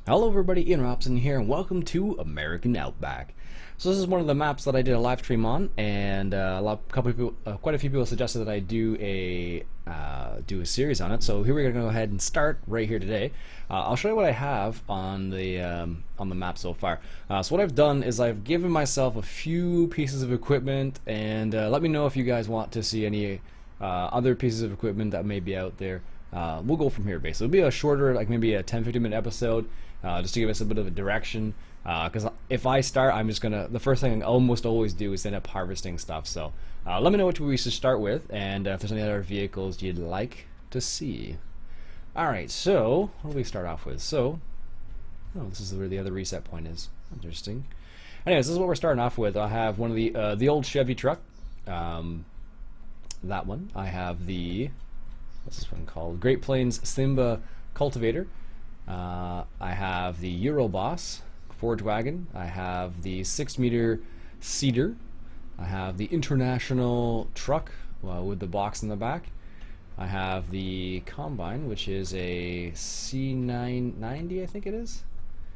Hello everybody, Ian Robson here, and welcome to American Outback. So this is one of the maps that I did a live stream on, and quite a few people suggested that I do a series on it. So here we're gonna go ahead and start right here today. I'll show you what I have on the map so far. So what I've done is I've given myself a few pieces of equipment, and let me know if you guys want to see any other pieces of equipment that may be out there. We'll go from here basically. It'll be a shorter, like maybe a 10-15 minute episode, just to give us a bit of a direction, because if I start, I'm just gonna, the first thing I almost always do is end up harvesting stuff. So let me know which we should start with, and if there's any other vehicles you'd like to see. Alright, so what do we start off with? So, oh, this is where the other reset point is. Interesting. Anyways, this is what we're starting off with. I have one of the old Chevy truck, that one. I have the, what's this one called? Great Plains Simba Cultivator. I have the Euroboss Forge Wagon. I have the 6-meter Cedar. I have the International Truck with the box in the back. I have the Combine, which is a C990, I think it is.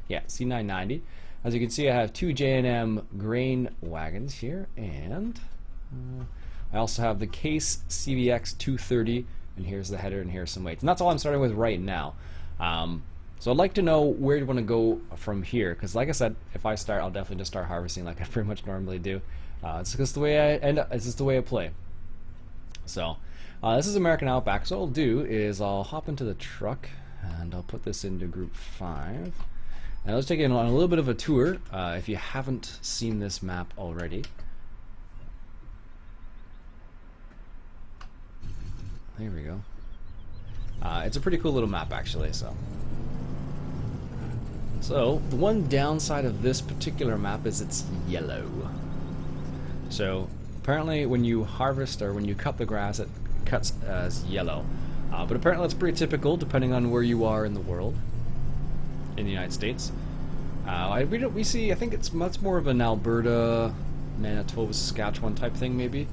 Yeah, C990. As you can see, I have two J&M grain wagons here, and I also have the Case CVX 230. And here's the header, and here's some weights. And that's all I'm starting with right now. So I'd like to know where you want to go from here, because like I said, if I start, I'll definitely just start harvesting like I pretty much normally do. It's just the way I end up. It's just the way I play. So this is American Outback. So what I'll do is I'll hop into the truck, and I'll put this into Group 5. And let's take it on a little bit of a tour, if you haven't seen this map already. There we go. It's a pretty cool little map, actually. So the one downside of this particular map is it's yellow. So apparently when you harvest or when you cut the grass, it cuts as yellow. But apparently that's pretty typical depending on where you are in the world, in the United States. We see, I think it's much more of an Alberta, Manitoba, Saskatchewan type thing maybe,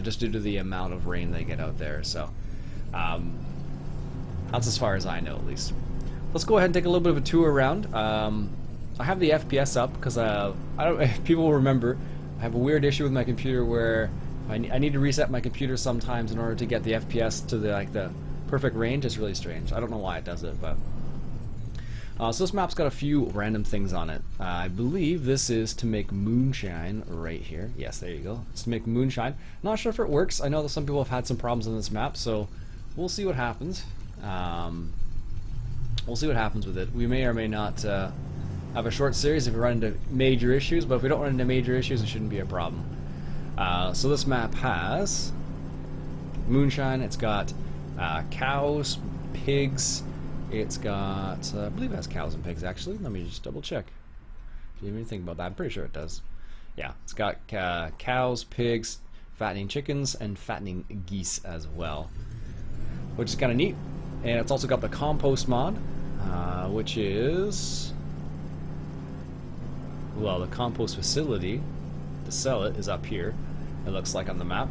just due to the amount of rain they get out there. So that's as far as I know, at least. Let's go ahead and take a little bit of a tour around. I have the FPS up because I don't. If people will remember, I have a weird issue with my computer where I need to reset my computer sometimes in order to get the FPS to the perfect range. It's really strange. I don't know why it does it, but so this map's got a few random things on it. I believe this is to make moonshine right here. Yes, there you go. It's to make moonshine. Not sure if it works. I know that some people have had some problems on this map, so we'll see what happens. We'll see what happens with it. We may or may not have a short series if we run into major issues, but if we don't run into major issues, it shouldn't be a problem. So this map has moonshine. It's got cows, pigs. It's got, I believe it has cows and pigs, actually. Let me just double check. Didn't even think about that. I'm pretty sure it does. Yeah, it's got cows, pigs, fattening chickens, and fattening geese as well, which is kind of neat. And it's also got the compost mod, which is, well, the compost facility to sell it is up here, it looks like on the map.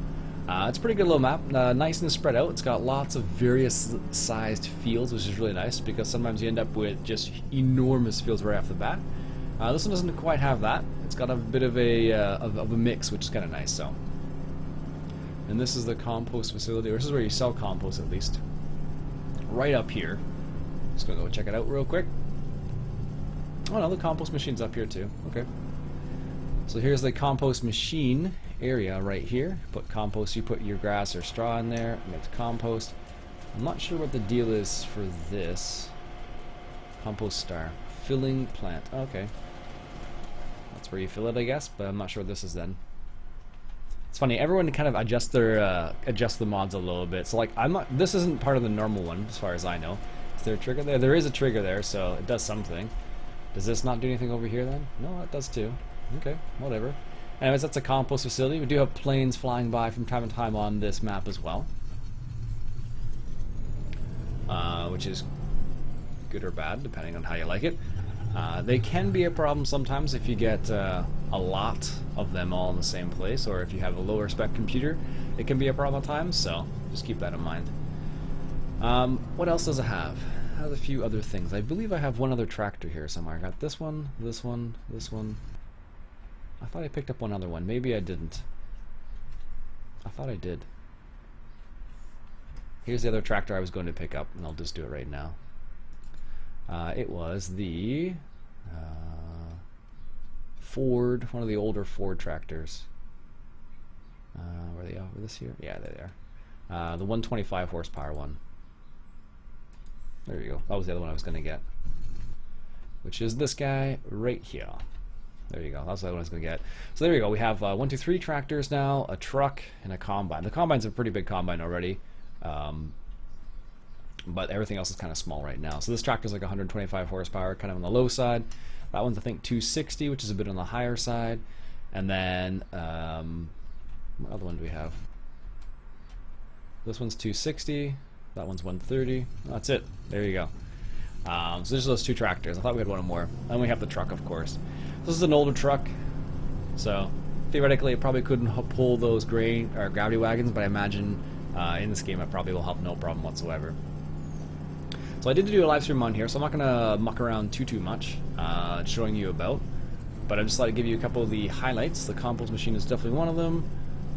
It's a pretty good little map, nice and spread out. It's got lots of various sized fields, which is really nice because sometimes you end up with just enormous fields right off the bat. This one doesn't quite have that. It's got a bit of a mix, which is kind of nice. So, and this is the compost facility, or this is where you sell compost, at least. Right up here. Just gonna go check it out real quick. Oh no, the compost machine's up here too. Okay. So here's the compost machine area right here. Put compost, you put your grass or straw in there, it makes compost. I'm not sure what the deal is for this. Compost star. Filling plant. Okay. That's where you fill it, I guess, but I'm not sure what this is then. It's funny, everyone kind of adjust the mods a little bit. So like, this isn't part of the normal one as far as I know. Is there a trigger there? There is a trigger there, so it does something. Does this not do anything over here then? No, it does too. Okay, whatever. Anyways, that's a compost facility. We do have planes flying by from time to time on this map as well, which is good or bad depending on how you like it. They can be a problem sometimes if you get a lot of them all in the same place, or if you have a lower spec computer, it can be a problem at times, so just keep that in mind. What else does it have? It has a few other things. I believe I have one other tractor here somewhere. I got this one, this one, this one. I thought I picked up one other one. Maybe I didn't. I thought I did. Here's the other tractor I was going to pick up, and I'll just do it right now. It was the Ford, one of the older Ford tractors. Where are they over this here? Yeah, there they are. The 125 horsepower one. There you go. That was the other one I was going to get. Which is this guy right here. There you go. That's the other one I was going to get. So there you go. We have 1, 2, 3 tractors now, a truck, and a combine. The combine's a pretty big combine already. But everything else is kind of small right now. So this tractor's like 125 horsepower, kind of on the low side. That one's, I think, 260, which is a bit on the higher side. And then, what other one do we have? This one's 260. That one's 130. That's it. There you go. So there's those 2 tractors. I thought we had one more. And we have the truck, of course. This is an older truck. So theoretically, it probably couldn't pull those grain or gravity wagons, but I imagine in this game it probably will help no problem whatsoever. So I did do a live stream on here, so I'm not going to muck around too much showing you about. But I just thought I'd give you a couple of the highlights. The compost machine is definitely one of them.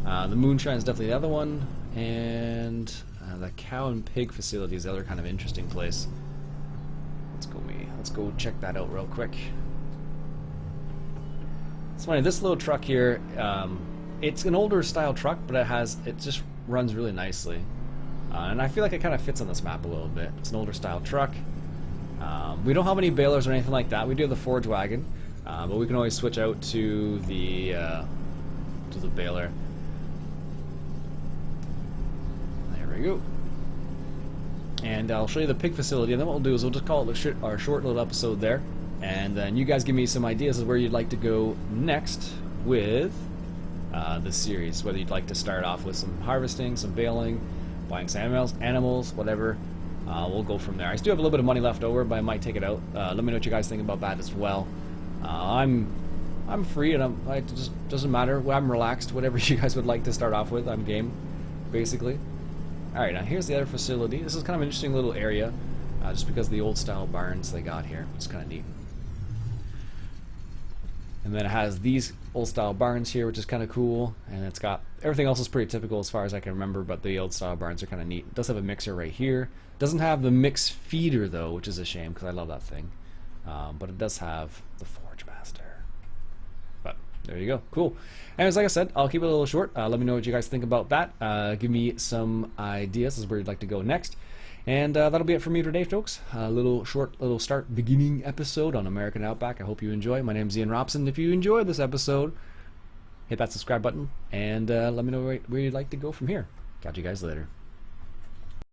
The moonshine is definitely the other one. And the cow and pig facility is the other kind of interesting place. Let's go check that out real quick. It's funny, this little truck here, it's an older style truck, but it just runs really nicely. And I feel like it kind of fits on this map a little bit. It's an older style truck. We don't have any balers or anything like that. We do have the forage wagon, but we can always switch out to the baler. There we go. And I'll show you the pig facility, and then what we'll do is we'll just call it our short little episode there. And then you guys give me some ideas of where you'd like to go next with this series. Whether you'd like to start off with some harvesting, some baling, buying some animals, whatever. We'll go from there. I still have a little bit of money left over, but I might take it out. Let me know what you guys think about that as well. I'm free, and it just doesn't matter. I'm relaxed. Whatever you guys would like to start off with, I'm game, basically. Alright, now here's the other facility. This is kind of an interesting little area, just because of the old style barns they got here. It's kind of neat. And then it has these old style barns here, which is kind of cool. And it's got, everything else is pretty typical as far as I can remember, but the old style barns are kind of neat. It does have a mixer right here. Doesn't have the mix feeder though, which is a shame because I love that thing. But it does have the Forge Master. But there you go. Cool. Anyways, like I said, I'll keep it a little short. Let me know what you guys think about that. Give me some ideas as where you'd like to go next. And that'll be it for me today, folks. A little short, beginning episode on American Outback. I hope you enjoy. My name's Iain Robson. If you enjoyed this episode, hit that subscribe button and let me know where you'd like to go from here. Catch you guys later.